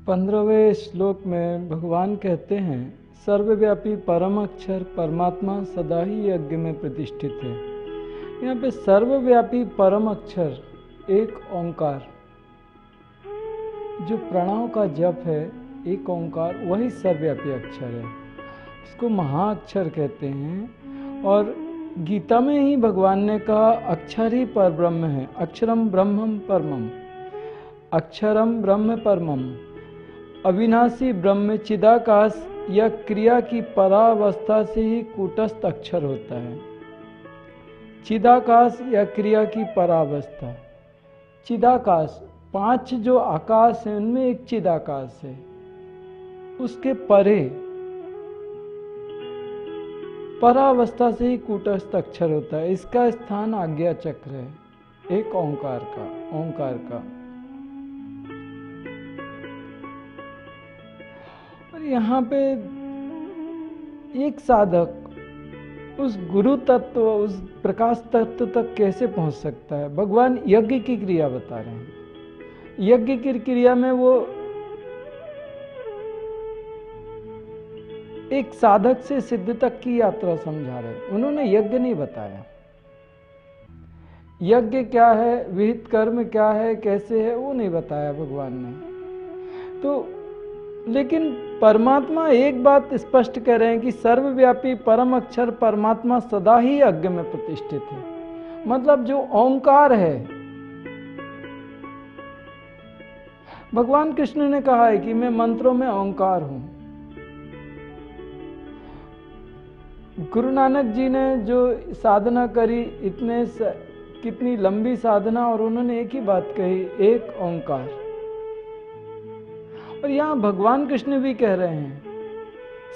15वें श्लोक में भगवान कहते हैं, सर्वव्यापी परम अक्षर परमात्मा सदा ही यज्ञ में प्रतिष्ठित है। यहाँ पे सर्वव्यापी परम अक्षर एक ओंकार, जो प्रणव का जप है, एक ओंकार वही सर्वव्यापी अक्षर है। इसको महाअक्षर कहते हैं। और गीता में ही भगवान ने कहा अक्षर ही पर ब्रह्म है, अक्षरम ब्रह्मम परमम, अक्षरम ब्रह्म परमम, अविनाशी ब्रह्म चिदाकाश या क्रिया की परावस्था से ही कूटस्थ अक्षर होता है। चिदाकाश या क्रिया की परावस्था। चिदाकाश 5 जो आकाश है उनमें एक चिदाकाश है, उसके परे परावस्था से ही कूटस्थ अक्षर होता है। इसका स्थान आज्ञा चक्र है, एक ओंकार का। और यहाँ पे एक साधक उस गुरु तत्व, उस प्रकाश तत्व तक कैसे पहुंच सकता है? भगवान यज्ञ की क्रिया बता रहे हैं। यज्ञ की क्रिया में वो एक साधक से सिद्ध तक की यात्रा समझा रहे हैं। उन्होंने यज्ञ नहीं बताया, यज्ञ क्या है, विहित कर्म क्या है, कैसे है, वो नहीं बताया भगवान ने। तो लेकिन परमात्मा एक बात स्पष्ट कह रहे हैं कि सर्वव्यापी परम अक्षर परमात्मा सदा ही यज्ञ में प्रतिष्ठित है। मतलब जो ओंकार है, भगवान कृष्ण ने कहा है कि मैं मंत्रों में ओंकार हूं। गुरु नानक जी ने जो साधना करी, कितनी लंबी साधना, और उन्होंने एक ही बात कही, एक ओंकार। और यहां भगवान कृष्ण भी कह रहे हैं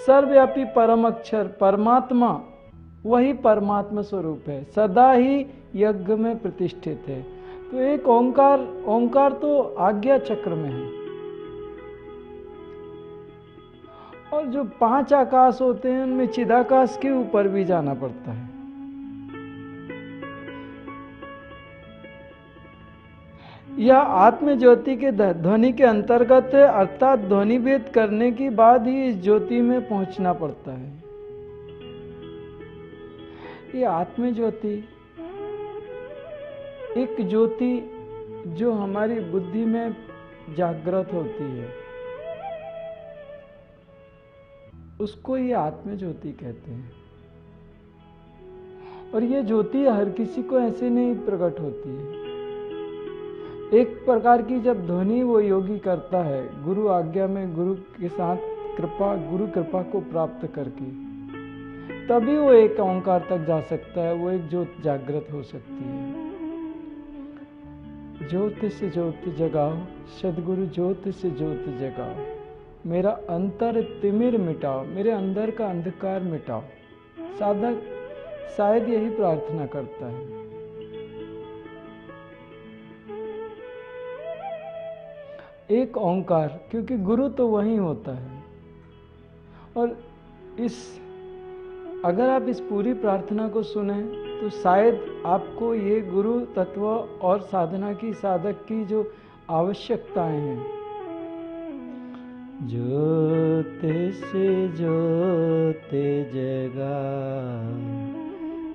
सर्वव्यापी परम अक्षर परमात्मा वही परमात्मा स्वरूप है, सदा ही यज्ञ में प्रतिष्ठित है। तो एक ओंकार तो आज्ञा चक्र में है। और जो 5 आकाश होते हैं उनमें चिदाकाश के ऊपर भी जाना पड़ता है। यह आत्म ज्योति के ध्वनि के अंतर्गत है, अर्थात ध्वनि भेद करने के बाद ही इस ज्योति में पहुंचना पड़ता है। ये आत्म ज्योति एक ज्योति जो हमारी बुद्धि में जागृत होती है, उसको ये आत्म ज्योति कहते हैं। और ये ज्योति हर किसी को ऐसे नहीं प्रकट होती है। एक प्रकार की जब ध्वनि वो योगी करता है गुरु आज्ञा में, गुरु के साथ गुरु कृपा को प्राप्त करके, तभी वो एक ओंकार तक जा सकता है, वो एक ज्योत जागृत हो सकती है। ज्योति से ज्योति जगाओ, सदगुरु ज्योति से ज्योति जगाओ, मेरा अंतर तिमिर मिटाओ, मेरे अंदर का अंधकार मिटाओ। साधक शायद यही प्रार्थना करता है। एक ओंकार, क्योंकि गुरु तो वही होता है। और अगर आप इस पूरी प्रार्थना को सुने तो शायद आपको ये गुरु तत्व और साधना की, साधक की जो आवश्यकताएं हैं, ज्योति से ज्योति जगा,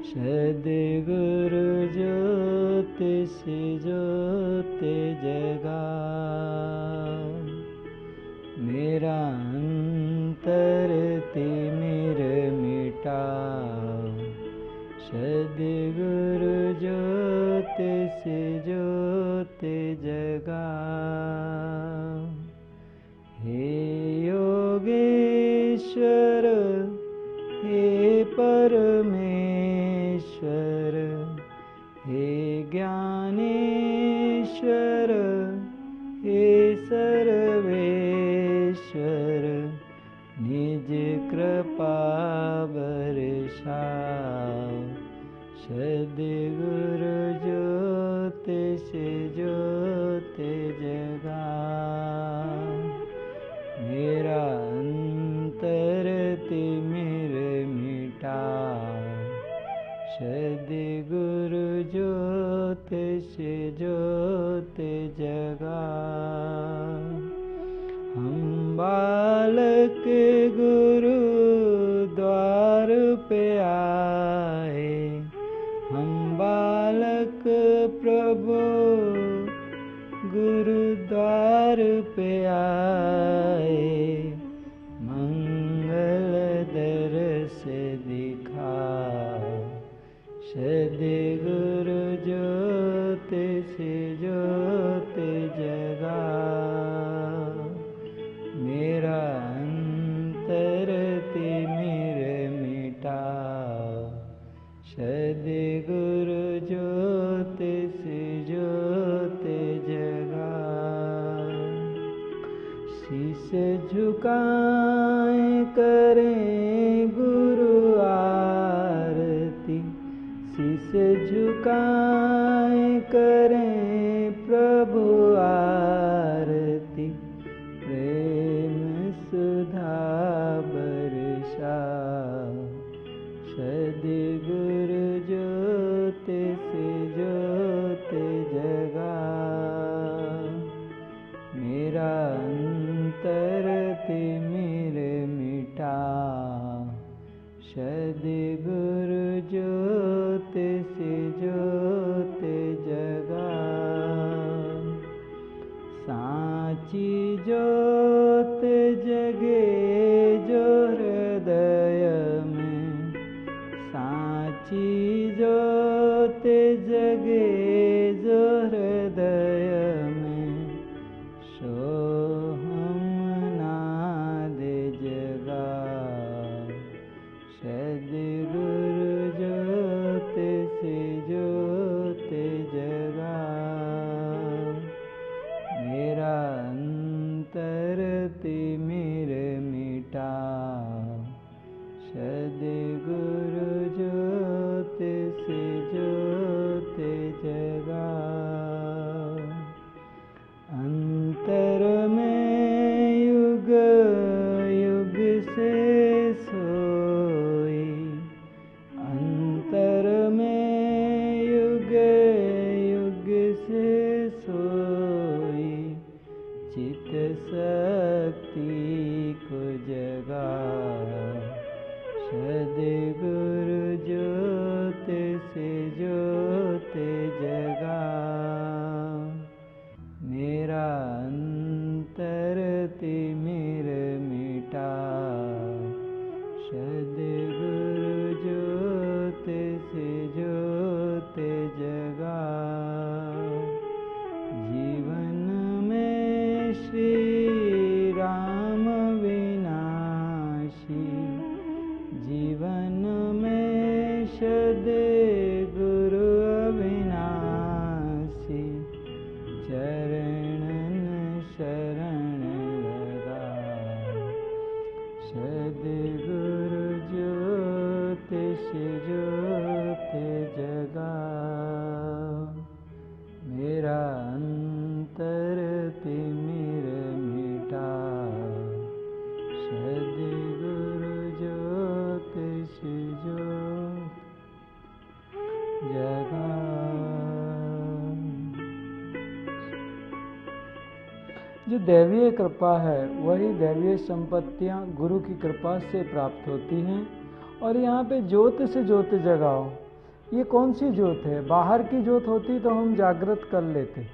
सद्गुरु ज्योति से ज्योति जगा, मेरा अंतर तिमिर मिटाओ, सद्गुरु ज्योति से ज्योति जगा। हे योगेश्वर, हे परमेश्वर, हे ज्ञानेश्वर, बालक गुरु द्वार पे आए, हम बालक प्रभु गुरुद्वार पे आए, मंगल दर्श दिखा, सद्गुरु ज्योत से ज्योत जगा, मेरा अंतर तिमिर मिटा, सद्गुरु ज्योत से ज्योत जगा। शीश झुकाए करें गुरु आरती, शीश झुकाए करें प्रभु आरती, प्रेम सुधा बरसा, सद्गुरु ज्योत से ज्योत जगा, मेरा अंतर तिमिर मिटा, सद्गुरु ज्योत से ज्योत जगा। साची ज्योत जगे जो हृदय में, साची ज्योत जगे जो हृदय में, सो हम नाद जगा, सद्गुरु ज्योत से ज्योत जगा, मेरा अंतर तिमिर मिटा, सद्गुरु ज्योत से ज्योत जगा। अंतर में युग युग से सोई, अंतर में युग युग से सोई, चित शक्ति को जगा, सद्गुरु ज्योत से ज्योत जगा, मेरा अंतर तिमिर मिटा, सद्गुरु ज्योत से ज्योत जगा। जीवन में श्री राम विनाशी, जीवन में सद्गुरु अविनाशी, चरणन शरण लगा, सद्गुरु ज्योत से ज्योत जगा, मेरा अंतर तिमिर मिटा, सद्गुरु ज्योत से ज्योत जगा। जो दैवीय कृपा है वही दैवीय संपत्तियां गुरु की कृपा से प्राप्त होती हैं। और यहाँ पे ज्योत से ज्योत जगाओ, ये कौन सी ज्योत है? बाहर की ज्योत होती तो हम जागृत कर लेते,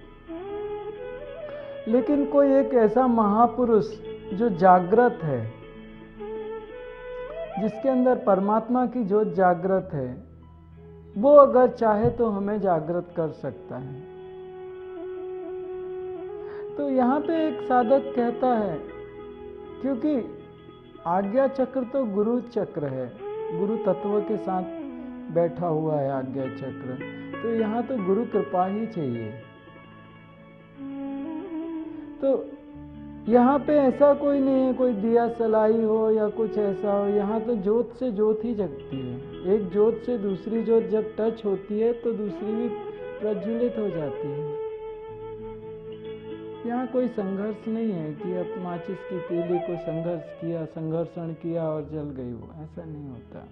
लेकिन कोई एक ऐसा महापुरुष जो जागृत है, जिसके अंदर परमात्मा की ज्योत जागृत है, वो अगर चाहे तो हमें जागृत कर सकता है। तो यहाँ पे एक साधक कहता है, क्योंकि आज्ञा चक्र तो गुरु चक्र है, गुरु तत्व के साथ बैठा हुआ है आज्ञा चक्र, तो यहाँ तो गुरु कृपा ही चाहिए। तो यहाँ पे ऐसा कोई नहीं है कोई दिया सलाई हो या कुछ ऐसा हो, यहाँ तो ज्योत से ज्योत ही जगती है। एक ज्योत से दूसरी ज्योत जब टच होती है तो दूसरी भी प्रज्वलित हो जाती है। यहाँ कोई संघर्ष नहीं है कि अब माचिस की तीली को संघर्षण किया और जल गई, वो ऐसा नहीं होता।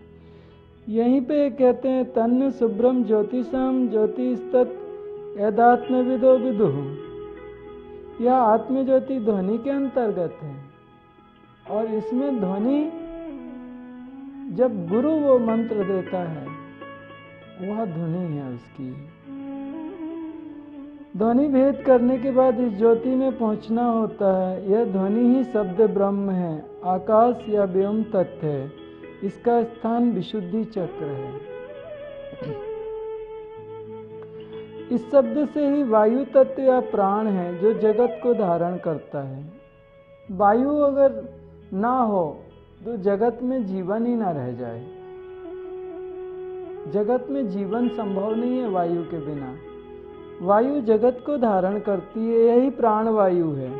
यहीं पे कहते हैं तन्न शुभ्रम ज्योतिषम ज्योतिस्तत् यदात्म विदो विदुः, यह आत्मज्योति ध्वनि के अंतर्गत है। और इसमें ध्वनि, जब गुरु वो मंत्र देता है, वह ध्वनि है उसकी। ध्वनि भेद करने के बाद इस ज्योति में पहुंचना होता है। यह ध्वनि ही शब्द ब्रह्म है, आकाश या व्योम तत्व है। इसका स्थान विशुद्धि चक्र है। इस शब्द से ही वायु तत्व या प्राण है जो जगत को धारण करता है। वायु अगर ना हो तो जगत में जीवन ही ना रह जाए। जगत में जीवन संभव नहीं है वायु के बिना। वायु जगत को धारण करती है, यही प्राण वायु है,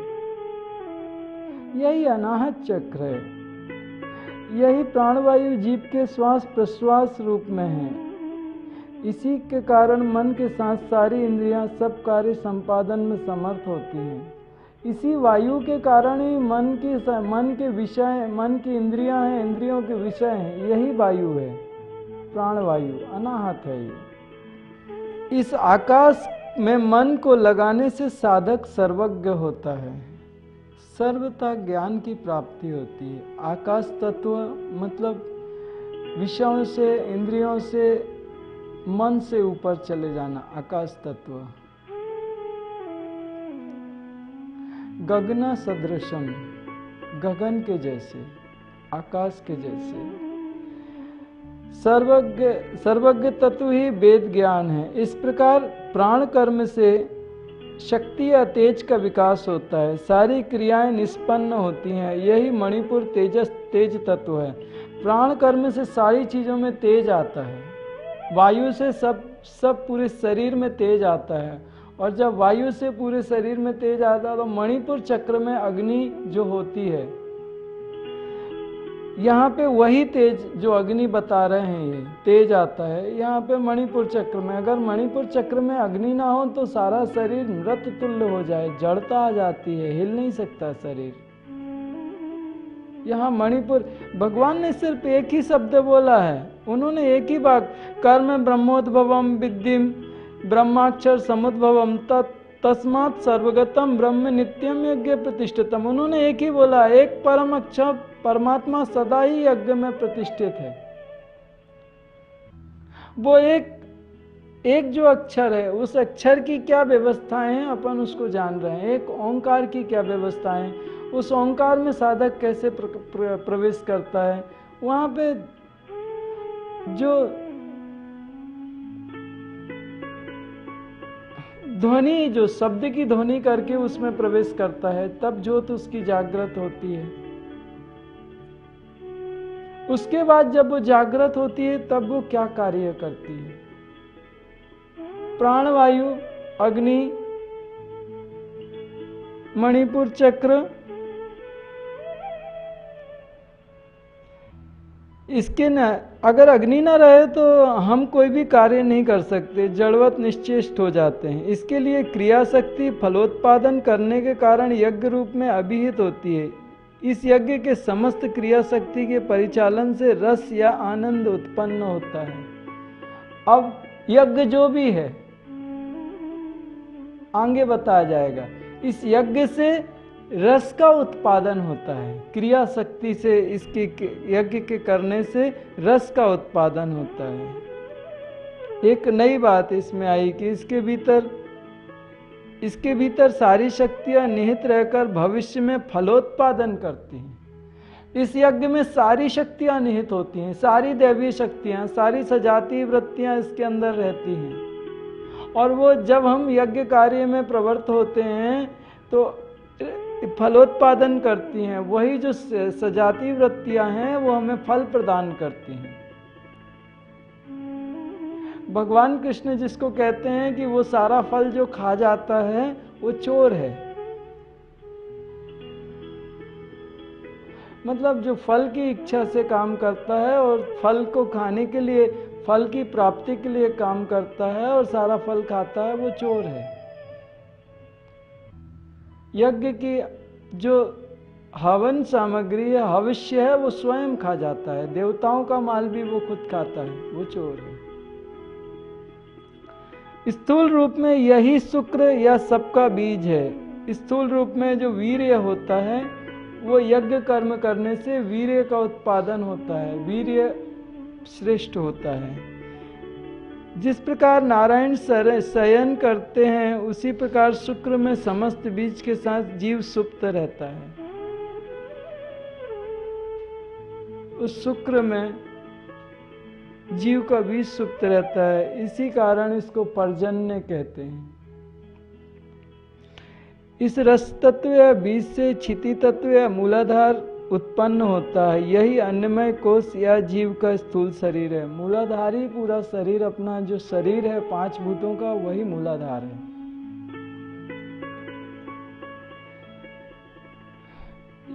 यही अनाहत चक्र है। यही प्राणवायु जीव के श्वास प्रश्वास रूप में है। इसी के कारण मन के साथ सारी इंद्रियां सब कार्य संपादन में समर्थ होती हैं। इसी वायु के कारण ही मन के विषय, मन की इंद्रियां हैं, इंद्रियों के विषय हैं। यही वायु है, प्राणवायु अनाहत है ये। इस आकाश में मन को लगाने से साधक सर्वज्ञ होता है, सर्वथा ज्ञान की प्राप्ति होती है। आकाश तत्व मतलब विषयों से, इंद्रियों से, मन से ऊपर चले जाना, आकाश तत्व। गगना सदृशम, गगन के जैसे, आकाश के जैसे। सर्वज्ञ तत्व ही वेद ज्ञान है। इस प्रकार प्राण कर्म से शक्ति या तेज का विकास होता है, सारी क्रियाएं निष्पन्न होती हैं। यही मणिपुर तेज तत्व है। प्राण कर्म से सारी चीजों में तेज आता है। वायु से सब पूरे शरीर में तेज आता है, और जब वायु से पूरे शरीर में तेज आता है तो मणिपुर चक्र में अग्नि जो होती है, यहाँ पे वही तेज जो अग्नि बता रहे हैं ये तेज आता है यहाँ पे मणिपुर चक्र में। अगर मणिपुर चक्र में अग्नि ना हो तो सारा शरीर मृत तुल्य हो जाए, जड़ता आ जाती है, हिल नहीं सकता शरीर। यहाँ मणिपुर, भगवान ने सिर्फ एक ही शब्द बोला है, उन्होंने एक ही बात, कर्म ब्रह्मोद्भवम विद्धिम ब्रह्माक्षर समुद्भवम तस्मात् सर्वगतम ब्रह्म नित्यम यज्ञ प्रतिष्ठितम। उन्होंने एक ही बोला, एक परम अक्षर परमात्मा सदा ही यज्ञ में प्रतिष्ठित है। वो एक जो अक्षर है, उस अक्षर की क्या व्यवस्थाएं हैं अपन उसको जान रहे हैं। एक ओंकार की क्या व्यवस्थाएं, उस ओंकार में साधक कैसे प्रवेश करता है। वहां पे जो ध्वनि, जो शब्द की ध्वनि करके उसमें प्रवेश करता है, तब ज्योत उसकी जागृत होती है। उसके बाद जब वो जागृत होती है तब वो क्या कार्य करती है। प्राणवायु, अग्नि, मणिपुर चक्र, इसके न अगर अग्नि न रहे तो हम कोई भी कार्य नहीं कर सकते, जड़वत निश्चेष्ट हो जाते हैं। इसके लिए क्रिया शक्ति फलोत्पादन करने के कारण यज्ञ रूप में अभिहित होती है। इस यज्ञ के समस्त क्रिया शक्ति के परिचालन से रस या आनंद उत्पन्न होता है। अब यज्ञ जो भी है आगे बताया जाएगा, इस यज्ञ से रस का उत्पादन होता है। क्रिया शक्ति से, इसके यज्ञ के करने से रस का उत्पादन होता है। एक नई बात इसमें आई कि इसके भीतर सारी शक्तियां निहित रहकर भविष्य में फलोत्पादन करती हैं। इस यज्ञ में सारी शक्तियां निहित होती हैं, सारी दैवीय शक्तियां, सारी सजातीय वृत्तियां इसके अंदर रहती हैं। और वो जब हम यज्ञ कार्य में प्रवृत्त होते हैं तो फलोत्पादन करती हैं। वही जो सजातीय वृत्तियां हैं वो हमें फल प्रदान करती हैं। भगवान कृष्ण जिसको कहते हैं कि वो सारा फल जो खा जाता है वो चोर है। मतलब जो फल की इच्छा से काम करता है और फल को खाने के लिए, फल की प्राप्ति के लिए काम करता है और सारा फल खाता है, वो चोर है। यज्ञ की जो हवन सामग्री है, हविष्य है, वो स्वयं खा जाता है। देवताओं का माल भी वो खुद खाता है, वो चोर है। स्थूल रूप में यही शुक्र या सबका बीज है। स्थूल रूप में जो वीर्य होता है वो यज्ञ कर्म करने से वीर्य का उत्पादन होता है, वीर्य श्रेष्ठ होता है। जिस प्रकार नारायण शयन करते हैं उसी प्रकार शुक्र में समस्त बीज के साथ जीव सुप्त रहता है। उस शुक्र में जीव का बीज सुप्त रहता है, इसी कारण इसको पर्जन्य कहते हैं। इस रस तत्व या बीज से क्षिति तत्व या मूलाधार उत्पन्न होता है। यही अन्नमय कोश या जीव का स्थूल शरीर है। मूलाधार ही पूरा शरीर, अपना जो शरीर है 5 भूतों का, वही मूलाधार है।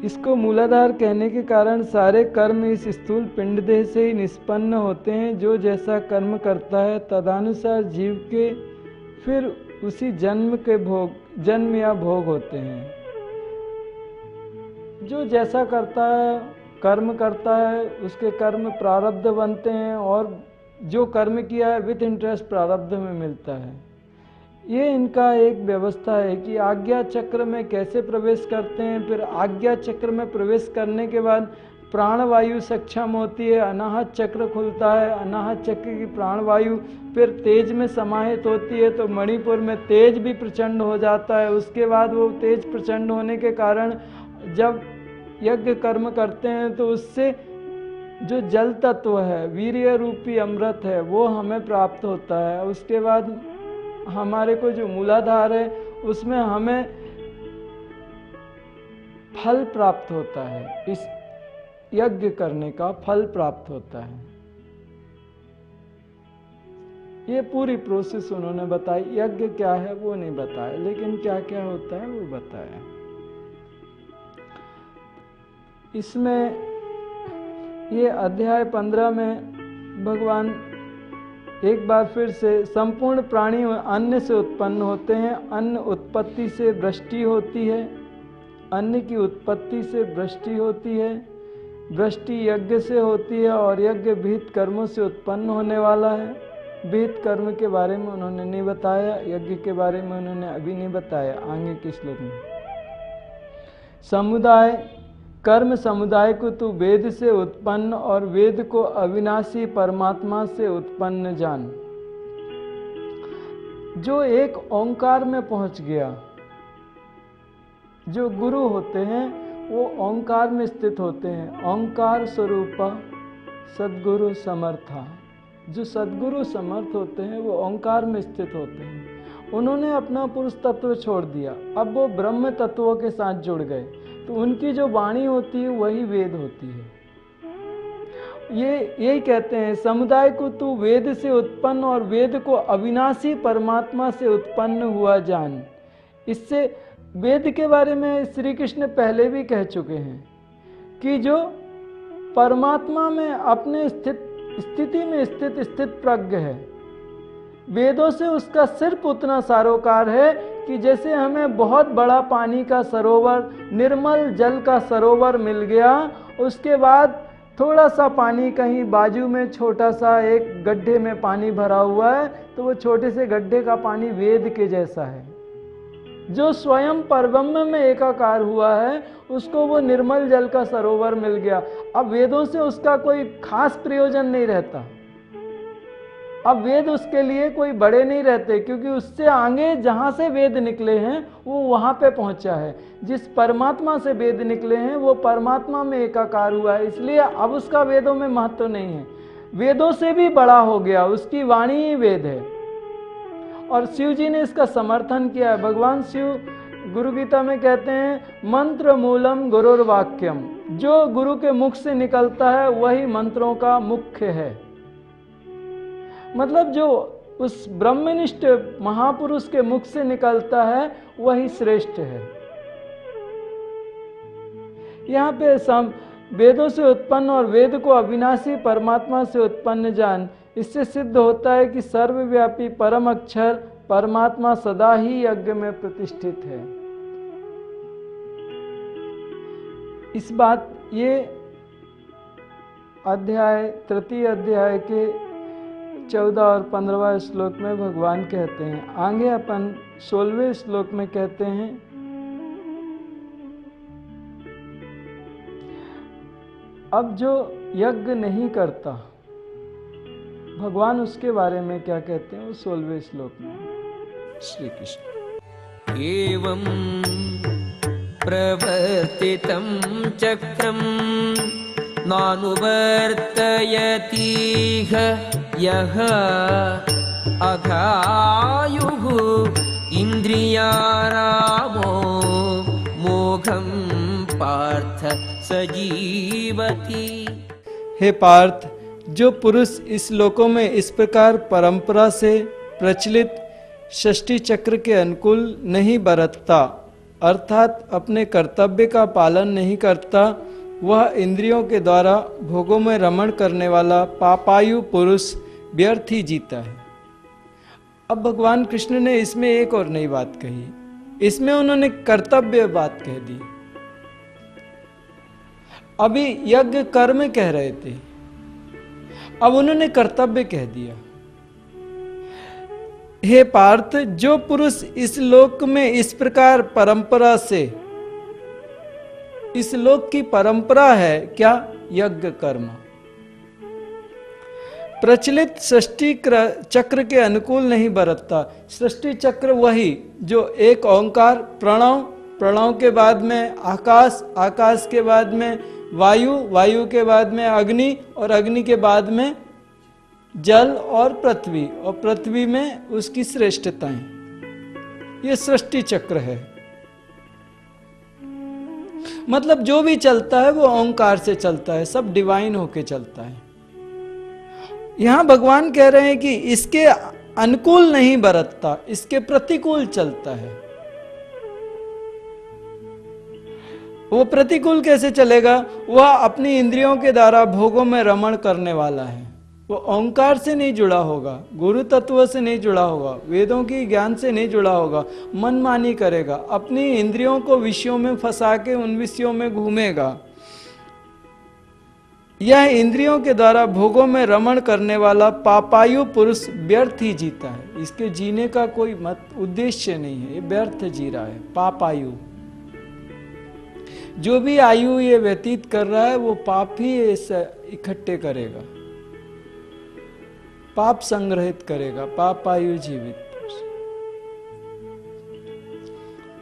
इसको मूलाधार कहने के कारण सारे कर्म इस स्थूल पिंड देह से ही निष्पन्न होते हैं। जो जैसा कर्म करता है तदनुसार जीव के फिर उसी जन्म या भोग होते हैं। जो जैसा करता है, कर्म करता है, उसके कर्म प्रारब्ध बनते हैं और जो कर्म किया है विथ इंटरेस्ट प्रारब्ध में मिलता है। ये इनका एक व्यवस्था है कि आज्ञा चक्र में कैसे प्रवेश करते हैं। फिर आज्ञा चक्र में प्रवेश करने के बाद प्राणवायु सक्षम होती है, अनाहत चक्र खुलता है, अनाहत चक्र की प्राणवायु फिर तेज में समाहित होती है, तो मणिपुर में तेज भी प्रचंड हो जाता है। उसके बाद वो तेज प्रचंड होने के कारण जब यज्ञ कर्म करते हैं तो उससे जो जल तत्व है, वीर्य रूपी अमृत है, वो हमें प्राप्त होता है। उसके बाद हमारे को जो मूलाधार है उसमें हमें फल प्राप्त होता है, इस यज्ञ करने का फल प्राप्त होता है। ये पूरी प्रोसेस उन्होंने बताई। यज्ञ क्या है वो नहीं बताया, लेकिन क्या क्या होता है वो बताया। इसमें ये अध्याय 15 में भगवान एक बार फिर से संपूर्ण प्राणी अन्न से उत्पन्न होते हैं। अन्न उत्पत्ति से वृष्टि होती है, अन्न की उत्पत्ति से वृष्टि होती है, वृष्टि यज्ञ से होती है और यज्ञ विहित कर्मों से उत्पन्न होने वाला है। विहित कर्म के बारे में उन्होंने नहीं बताया, यज्ञ के बारे में उन्होंने अभी नहीं बताया, आगे के श्लोक में। समुदाय कर्म समुदाय को तू वेद से उत्पन्न और वेद को अविनाशी परमात्मा से उत्पन्न जान। जो एक ओंकार में पहुंच गया, जो गुरु होते हैं वो ओंकार में स्थित होते हैं। ओंकार स्वरूपा सद्गुरु समर्था। जो सद्गुरु समर्थ होते हैं वो ओंकार में स्थित होते हैं। उन्होंने अपना पुरुष तत्व छोड़ दिया, अब वो ब्रह्म तत्वों के साथ जुड़ गए, तो उनकी जो वाणी होती है वही वेद होती है। ये यही कहते हैं, समुदाय को तू वेद से उत्पन्न और वेद को अविनाशी परमात्मा से उत्पन्न हुआ जान। इससे वेद के बारे में श्री कृष्ण पहले भी कह चुके हैं कि जो परमात्मा में अपने स्थिति में स्थित प्रज्ञ है, वेदों से उसका सिर्फ उतना सारोकार है कि जैसे हमें बहुत बड़ा पानी का सरोवर, निर्मल जल का सरोवर मिल गया, उसके बाद थोड़ा सा पानी कहीं बाजू में छोटा सा एक गड्ढे में पानी भरा हुआ है, तो वो छोटे से गड्ढे का पानी वेद के जैसा है। जो स्वयं परब्रह्म में एकाकार हुआ है उसको वो निर्मल जल का सरोवर मिल गया। अब वेदों से उसका कोई खास प्रयोजन नहीं रहता। अब वेद उसके लिए कोई बड़े नहीं रहते, क्योंकि उससे आगे जहाँ से वेद निकले हैं वो वहाँ पे पहुँचा है। जिस परमात्मा से वेद निकले हैं वो परमात्मा में एकाकार हुआ है, इसलिए अब उसका वेदों में महत्व नहीं है। वेदों से भी बड़ा हो गया, उसकी वाणी ही वेद है। और शिव जी ने इसका समर्थन किया है। भगवान शिव गुरु गीता में कहते हैं, मंत्र मूलम गुरुर वाक्यम। जो गुरु के मुख से निकलता है वही मंत्रों का मुख्य है। मतलब जो उस ब्रह्मनिष्ठ महापुरुष के मुख से निकलता है वही श्रेष्ठ है। यहाँ पे वेदों से उत्पन्न और वेद को अविनाशी परमात्मा से उत्पन्न जान। इससे सिद्ध होता है कि सर्वव्यापी परम अक्षर परमात्मा सदा ही यज्ञ में प्रतिष्ठित है। इस बात ये अध्याय तृतीय अध्याय के 14 और 15वां श्लोक में भगवान कहते हैं। आगे अपन 16वें श्लोक में कहते हैं, अब जो यज्ञ नहीं करता, भगवान उसके बारे में क्या कहते हैं वो 16वें श्लोक में। श्री कृष्ण। एवं प्रवर्तितं चक्रं नानुवर्तयतीह यः अघायुः इंद्रियारामो मोघं पार्थ सजीवति। हे पार्थ, जो पुरुष इस लोकों में इस प्रकार परंपरा से प्रचलित षष्ठी चक्र के अनुकूल नहीं बरतता, अर्थात अपने कर्तव्य का पालन नहीं करता, वह इंद्रियों के द्वारा भोगों में रमण करने वाला पापायु पुरुष व्यर्थ ही जीता है। अब भगवान कृष्ण ने इसमें एक और नई बात कही, इसमें उन्होंने कर्तव्य बात कह दी। अभी यज्ञ कर्म कह रहे थे, अब उन्होंने कर्तव्य कह दिया। हे पार्थ, जो पुरुष इस लोक में इस प्रकार परंपरा से, इस लोक की परंपरा है क्या? यज्ञ कर्म, प्रचलित सृष्टि चक्र के अनुकूल नहीं बरतता। सृष्टि चक्र वही जो एक ओंकार, प्रणव, प्रणव के बाद में आकाश, आकाश के बाद में वायु, वायु के बाद में अग्नि और अग्नि के बाद में जल और पृथ्वी, और पृथ्वी में उसकी श्रेष्ठताएं, ये सृष्टि चक्र है। मतलब जो भी चलता है वो ओंकार से चलता है, सब डिवाइन होके चलता है। यहां भगवान कह रहे हैं कि इसके अनुकूल नहीं बरतता, इसके प्रतिकूल चलता है। वो प्रतिकूल कैसे चलेगा? वह अपनी इंद्रियों के द्वारा भोगों में रमण करने वाला है। वो ओंकार से नहीं जुड़ा होगा, गुरु तत्व से नहीं जुड़ा होगा, वेदों की ज्ञान से नहीं जुड़ा होगा, मनमानी करेगा, अपनी इंद्रियों को विषयों में फंसा के उन विषयों में घूमेगा। यह इंद्रियों के द्वारा भोगों में रमण करने वाला पापायु पुरुष व्यर्थ ही जीता है। इसके जीने का कोई उद्देश्य नहीं है, ये व्यर्थ जी रहा है। पापायु, जो भी आयु ये व्यतीत कर रहा है वो पाप ही इकट्ठे करेगा, पाप संग्रहित करेगा, पापायु जीवित।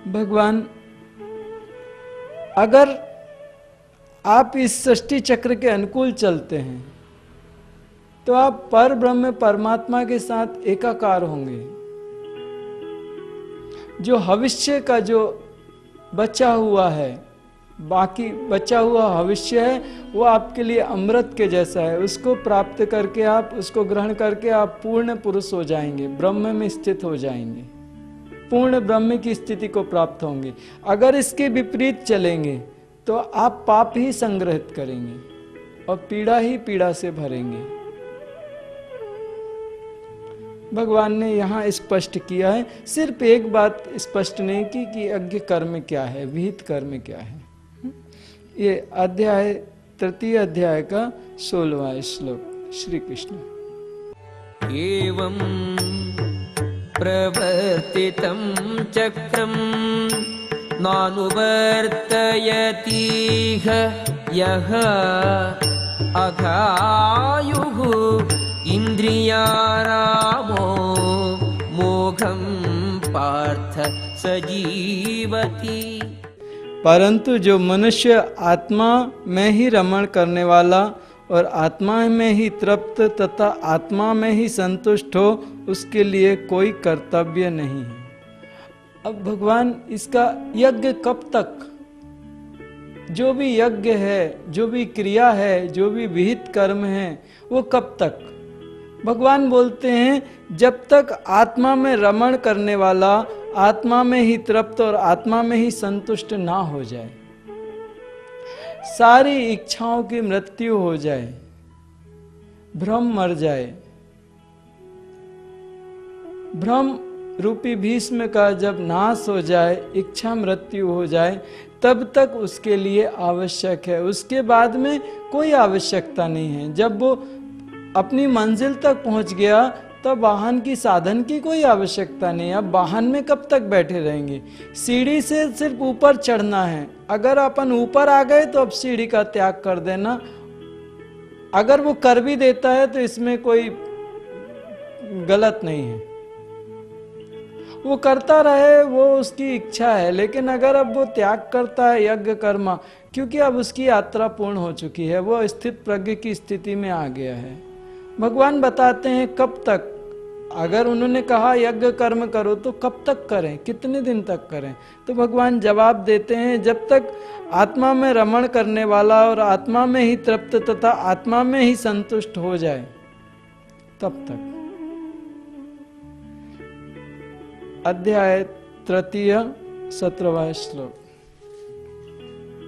भगवान, अगर आप इस सृष्टि चक्र के अनुकूल चलते हैं तो आप पर ब्रह्म परमात्मा के साथ एकाकार होंगे। जो भविष्य का जो बचा हुआ है, बाकी बचा हुआ भविष्य है, वो आपके लिए अमृत के जैसा है। उसको प्राप्त करके आप उसको ग्रहण करके आप पूर्ण पुरुष हो जाएंगे, ब्रह्म में स्थित हो जाएंगे, पूर्ण ब्रह्म की स्थिति को प्राप्त होंगे। अगर इसके विपरीत चलेंगे तो आप पाप ही संग्रहित करेंगे और पीड़ा ही पीड़ा से भरेंगे। भगवान ने यहाँ स्पष्ट किया है, सिर्फ एक बात स्पष्ट नहीं की कि यज्ञ कर्म क्या है, विहित कर्म क्या है। ये अध्याय, तृतीय अध्याय का 16वां श्लोक। श्री कृष्ण। एवं प्रवर्तितं चक्रं नानुवर्तयतीह यः अघायुः इंद्रियारामो मोघं पार्थ सजीवति। परंतु जो मनुष्य आत्मा में ही रमण करने वाला और आत्मा में ही तृप्त तथा आत्मा में ही संतुष्ट हो, उसके लिए कोई कर्तव्य नहीं है। अब भगवान इसका यज्ञ कब तक, जो भी यज्ञ है, जो भी क्रिया है, जो भी विहित कर्म है, वो कब तक? भगवान बोलते हैं जब तक आत्मा में रमण करने वाला आत्मा में ही तृप्त और आत्मा में ही संतुष्ट ना हो जाए, सारी इच्छाओं की मृत्यु हो जाए, भ्रम मर जाए। भ्रम रूपी भीष्म का जब नाश हो जाए, इच्छा मृत्यु हो जाए, तब तक उसके लिए आवश्यक है। उसके बाद में कोई आवश्यकता नहीं है। जब वो अपनी मंजिल तक पहुंच गया तब वाहन की साधन की कोई आवश्यकता नहीं। अब वाहन में कब तक बैठे रहेंगे? सीढ़ी से सिर्फ ऊपर चढ़ना है। अगर अपन ऊपर आ गए तो अब सीढ़ी का त्याग कर देना अगर वो कर भी देता है तो इसमें कोई गलत नहीं है, वो करता रहे, वो उसकी इच्छा है। लेकिन अगर अब वो त्याग करता है यज्ञ कर्म, क्योंकि अब उसकी यात्रा पूर्ण हो चुकी है, वो स्थित प्रज्ञ की स्थिति में आ गया है। भगवान बताते हैं कब तक, अगर उन्होंने कहा यज्ञ कर्म करो तो कब तक करें, कितने दिन तक करें? तो भगवान जवाब देते हैं जब तक आत्मा में रमण करने वाला और आत्मा में ही तृप्त तथा आत्मा में ही संतुष्ट हो जाए तब तक। अध्याय 3 17वां श्लोक।